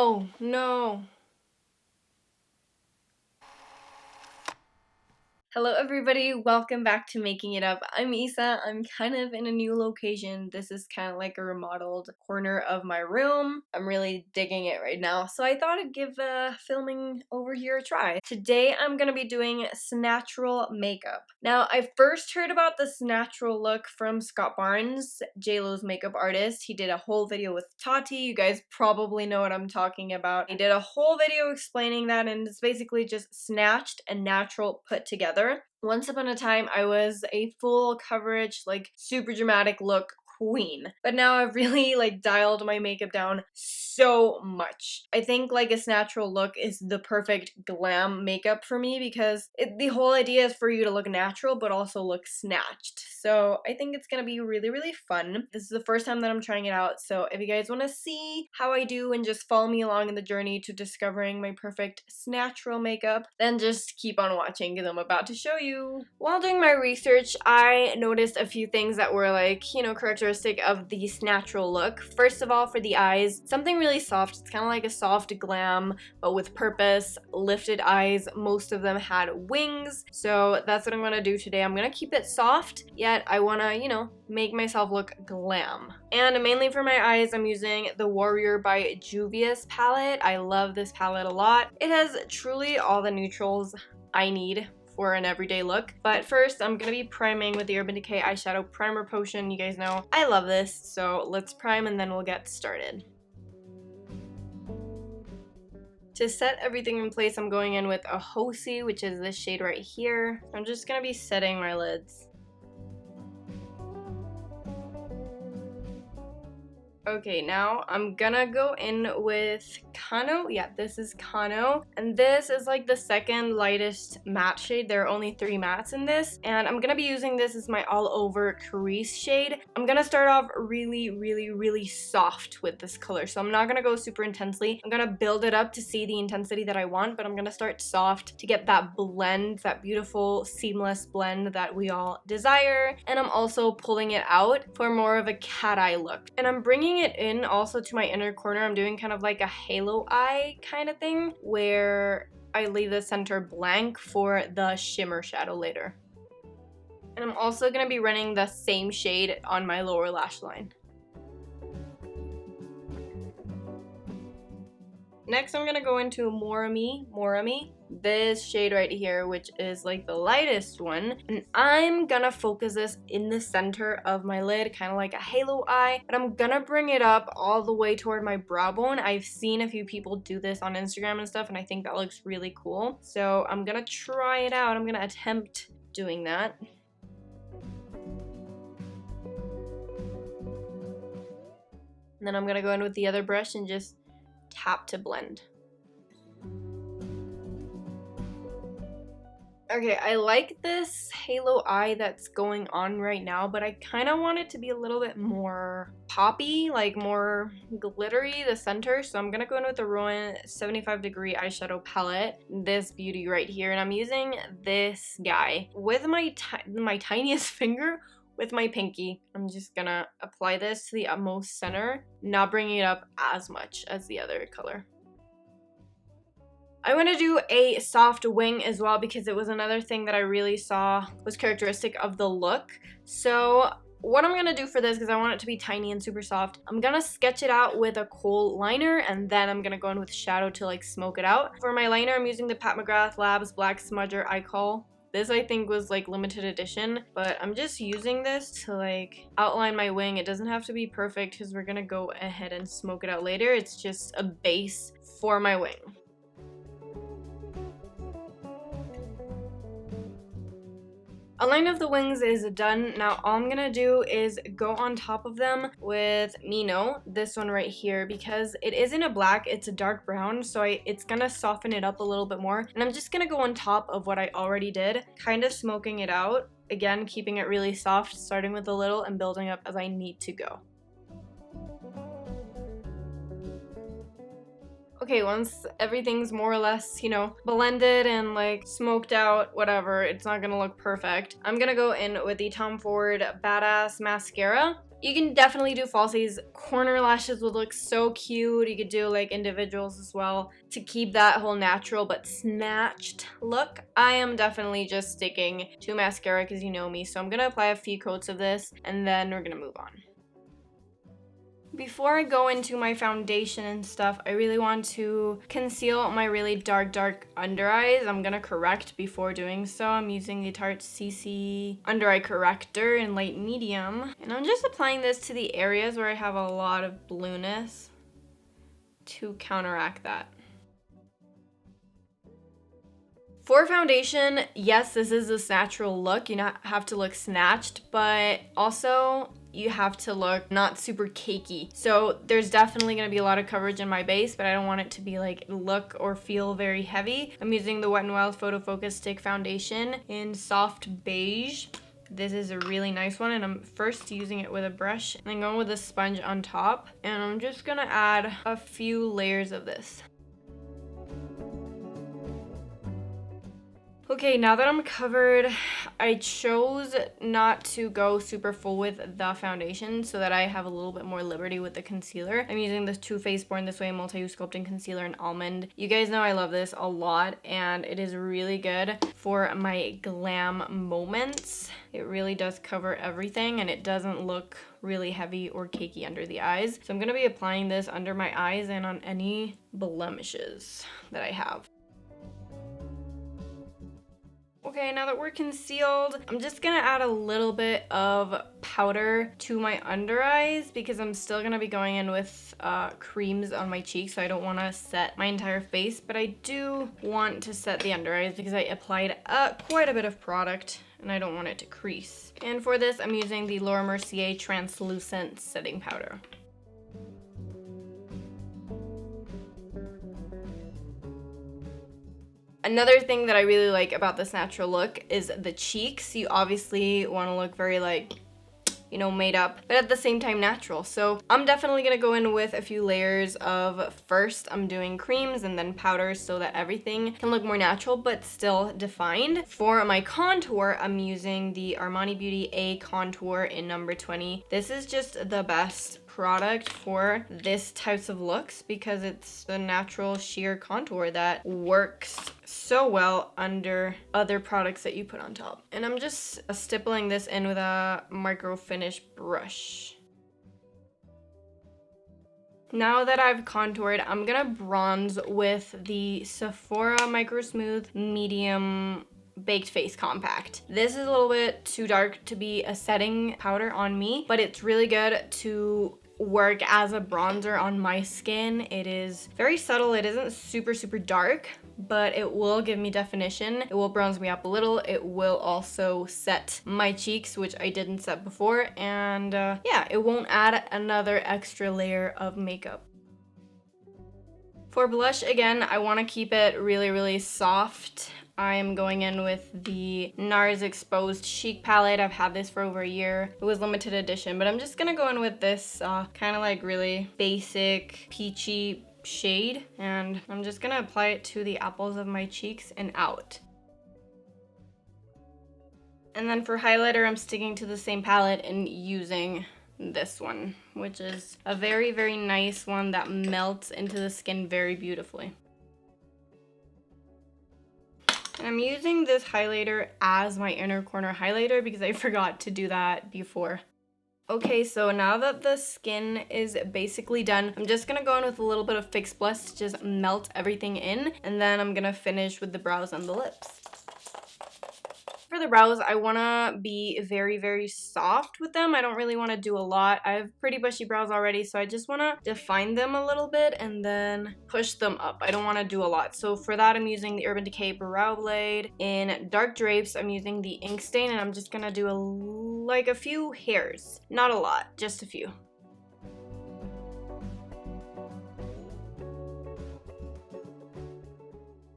Oh, no. Hello everybody, welcome back to Making It Up. I'm Isa. I'm kind of in a new location. This is kind of like a remodeled corner of my room. I'm really digging it right now, so I thought I'd give filming over here a try. Today I'm going to be doing Snatchural makeup. Now, I first heard about the Snatchural look from Scott Barnes, JLo's makeup artist. He did a whole video with Tarte. You guys probably know what I'm talking about. He did a whole video explaining that, and it's basically just snatched and natural put together. Once upon a time, I was a full coverage, like super dramatic look queen, but now I've really like dialed my makeup down so much. I think like a Snatchural look is the perfect glam makeup for me because the whole idea is for you to look natural but also look snatched. So I think it's gonna be really, really fun. This is the first time that I'm trying it out, so if you guys want to see how I do and just follow me along in the journey to discovering my perfect Snatchural makeup, then just keep on watching because I'm about to show you. While doing my research, I noticed a few things that were like, you know, characteristic of the Snatchural look. First of all, for the eyes, something really soft. It's kind of like a soft glam, but with purpose. Lifted eyes. Most of them had wings, so that's what I'm gonna do today. I'm gonna keep it soft, yet I wanna, you know, make myself look glam. And mainly for my eyes, I'm using the Warrior by Juvia's palette. I love this palette a lot. It has truly all the neutrals I need for an everyday look. But first, I'm gonna be priming with the Urban Decay Eyeshadow Primer Potion. You guys know I love this, so let's prime and then we'll get started. To set everything in place, I'm going in with a Hosi, which is this shade right here. I'm just gonna be setting my lids. Okay, now I'm gonna go in with Cacao. Yeah, this is Cacao. And this is like the second lightest matte shade. There are only 3 mattes in this. And I'm gonna be using this as my all over crease shade. I'm gonna start off really, really, really soft with this color. So I'm not gonna go super intensely. I'm gonna build it up to see the intensity that I want, but I'm gonna start soft to get that blend, that beautiful seamless blend that we all desire. And I'm also pulling it out for more of a cat eye look. And I'm bringing it in also to my inner corner. I'm doing kind of like a halo eye kind of thing where I leave the center blank for the shimmer shadow later. And I'm also going to be running the same shade on my lower lash line. Next, I'm going to go into More Me, this shade right here, which is like the lightest one. And I'm going to focus this in the center of my lid, kind of like a halo eye. And I'm going to bring it up all the way toward my brow bone. I've seen a few people do this on Instagram and stuff, and I think that looks really cool. So I'm going to try it out. I'm going to attempt doing that. And then I'm going to go in with the other brush and just tap to blend. Okay, I like this halo eye that's going on right now, but I kind of want it to be a little bit more poppy, like more glittery, the center. So I'm gonna go in with the Roen 75 degree eyeshadow palette, this beauty right here, and I'm using this guy with my tiniest finger. With my pinky, I'm just gonna apply this to the utmost center, not bringing it up as much as the other color. I want to do a soft wing as well because it was another thing that I really saw was characteristic of the look. So what I'm going to do for this, because I want it to be tiny and super soft, I'm going to sketch it out with a kohl liner, and then I'm going to go in with shadow to like smoke it out. For my liner, I'm using the McGrath Labs Black Smudger EyeKohl. This I think was like limited edition, but I'm just using this to like outline my wing. It doesn't have to be perfect because we're gonna go ahead and smoke it out later. It's just a base for my wing. Outline of the wings is done. Now all I'm gonna do is go on top of them with Mino, this one right here, because it isn't a black, it's a dark brown, so it's gonna soften it up a little bit more. And I'm just gonna go on top of what I already did, kind of smoking it out. Again, keeping it really soft, starting with a little and building up as I need to go. Okay, once everything's more or less, you know, blended and like smoked out, whatever, it's not gonna look perfect, I'm gonna go in with the Tom Ford Badass Mascara. You can definitely do falsies. Corner lashes would look so cute. You could do like individuals as well to keep that whole natural but snatched look. I am definitely just sticking to mascara because you know me. So I'm going to apply a few coats of this and then we're going to move on. Before I go into my foundation and stuff, I really want to conceal my really dark under eyes. I'm gonna correct before doing so. I'm using the Tarte CC Under Eye Corrector in light medium. And I'm just applying this to the areas where I have a lot of blueness to counteract that. For foundation, yes, this is a Snatchural look. You not have to look snatched, but also you have to look not super cakey. So there's definitely gonna be a lot of coverage in my base, but I don't want it to be like look or feel very heavy. I'm using the WetnWild Photofocus Stick Foundation in soft beige. This is a really nice one, and I'm first using it with a brush and then going with a sponge on top. And I'm just gonna add a few layers of this. Okay, now that I'm covered, I chose not to go super full with the foundation so that I have a little bit more liberty with the concealer. I'm using the Too Faced Born This Way Multi-Use Sculpting Concealer in Almond. You guys know I love this a lot, and it is really good for my glam moments. It really does cover everything, and it doesn't look really heavy or cakey under the eyes. So I'm going to be applying this under my eyes and on any blemishes that I have. Okay, now that we're concealed, I'm just gonna add a little bit of powder to my under eyes because I'm still gonna be going in with creams on my cheeks, so I don't wanna set my entire face, but I do want to set the under eyes because I applied quite a bit of product and I don't want it to crease. And for this, I'm using the Mercier Translucent Setting Powder. Another thing that I really like about this natural look is the cheeks. You obviously want to look very like, you know, made up, but at the same time natural. So I'm definitely going to go in with a few layers of, first I'm doing creams and then powders so that everything can look more natural but still defined. For my contour, I'm using the Armani Beauty A Contour in number 20. This is just the best product for this types of looks because it's the natural sheer contour that works so well under other products that you put on top. And I'm just stippling this in with a micro finish brush. Now that I've contoured, I'm gonna bronze with the Sephora Microsmooth Medium Baked Face Compact. This is a little bit too dark to be a setting powder on me, but it's really good to work as a bronzer on my skin. It is very subtle. It isn't super dark, but it will give me definition. It will bronze me up a little. It will also set my cheeks, which I didn't set before. And yeah, it won't add another extra layer of makeup. For blush, again, I want to keep it really soft. I am going in with the Nars Exposed Chic palette. I've had this for over a year. It was limited edition, but I'm just gonna go in with this kind of like really basic peachy shade, and I'm just gonna apply it to the apples of my cheeks and out. And then for highlighter, I'm sticking to the same palette and using this one, which is a very nice one that melts into the skin very beautifully. And I'm using this highlighter as my inner corner highlighter because I forgot to do that before. Okay, so now that the skin is basically done, I'm just gonna go in with a little bit of Fix Plus to just melt everything in, and then I'm gonna finish with the brows and the lips. For the brows, I want to be very soft with them. I don't really want to do a lot. I have pretty bushy brows already, so I just want to define them a little bit and then push them up. I don't want to do a lot. So for that, I'm using the Urban Decay Brow Blade. In Dark Drapes, I'm using the Ink Stain, and I'm just going to do like a few hairs. Not a lot, just a few.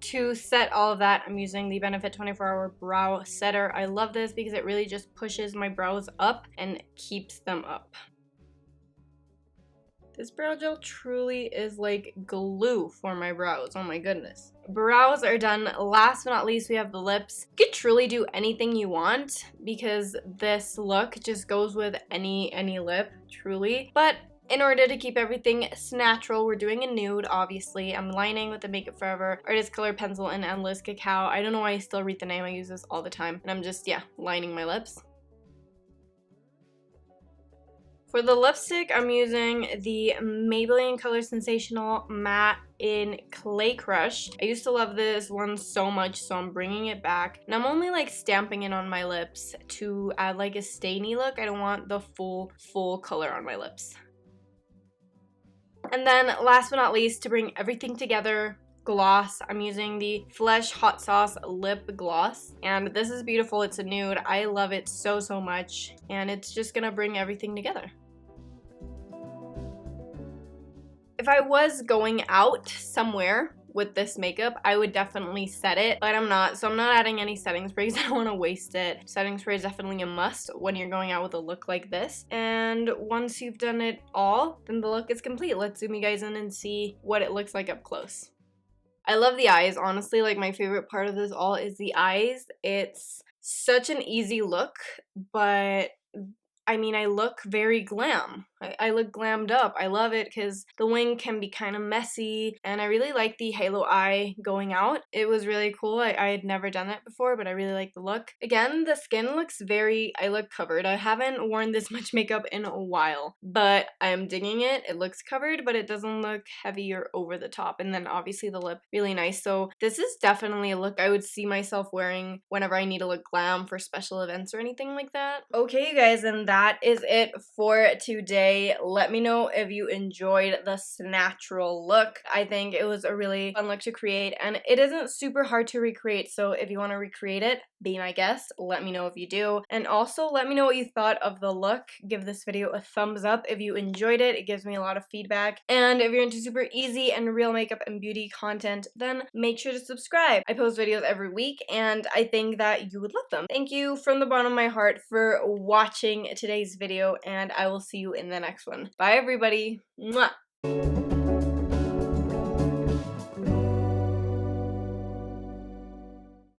To set all of that, I'm using the Benefit 24-Hour Brow Setter. I love this because it really just pushes my brows up and keeps them up. This brow gel truly is like glue for my brows. Oh my goodness. Brows are done. Last but not least, we have the lips. You could truly do anything you want because this look just goes with any lip, truly. But in order to keep everything snatchural, we're doing a nude, obviously. I'm lining with the Makeup Forever Artist Color Pencil in Endless Cacao. I don't know why I still read the name. I use this all the time. And I'm just, yeah, lining my lips. For the lipstick, I'm using the Maybelline Color Sensational Matte in Clay Crush. I used to love this one so much, so I'm bringing it back. And I'm only like stamping it on my lips to add like a stainy look. I don't want the full color on my lips. And then last but not least, to bring everything together, gloss. I'm using the Flesh Hot Sauce Lip Gloss. And this is beautiful. It's a nude. I love it so much. And it's just gonna bring everything together. If I was going out somewhere with this makeup, I would definitely set it, but I'm not, so I'm not adding any setting spray because I don't want to waste it. Setting spray is definitely a must when you're going out with a look like this. And once you've done it all, then the look is complete. Let's zoom you guys in and see what it looks like up close. I love the eyes, honestly. Like, my favorite part of this all is the eyes. It's such an easy look, but I mean, I look very glam. I look glammed up. I love it because the wing can be kind of messy, and I really like the halo eye going out. It was really cool. I had never done that before, but I really like the look. Again, the skin looks I look covered. I haven't worn this much makeup in a while, but I'm digging it. It looks covered, but it doesn't look heavy or over the top. And then obviously the lip, really nice. So this is definitely a look I would see myself wearing whenever I need to look glam for special events or anything like that. Okay, you guys, and that is it for today. Let me know if you enjoyed the Snatchural look. I think it was a really fun look to create, and it isn't super hard to recreate, so if you want to recreate it, be my guest. Let me know if you do. And also, let me know what you thought of the look. Give this video a thumbs up if you enjoyed it. It gives me a lot of feedback. And if you're into super easy and real makeup and beauty content, then make sure to subscribe. I post videos every week, and I think that you would love them. Thank you from the bottom of my heart for watching today's video, and I will see you in the next one. Bye, everybody. Mwah.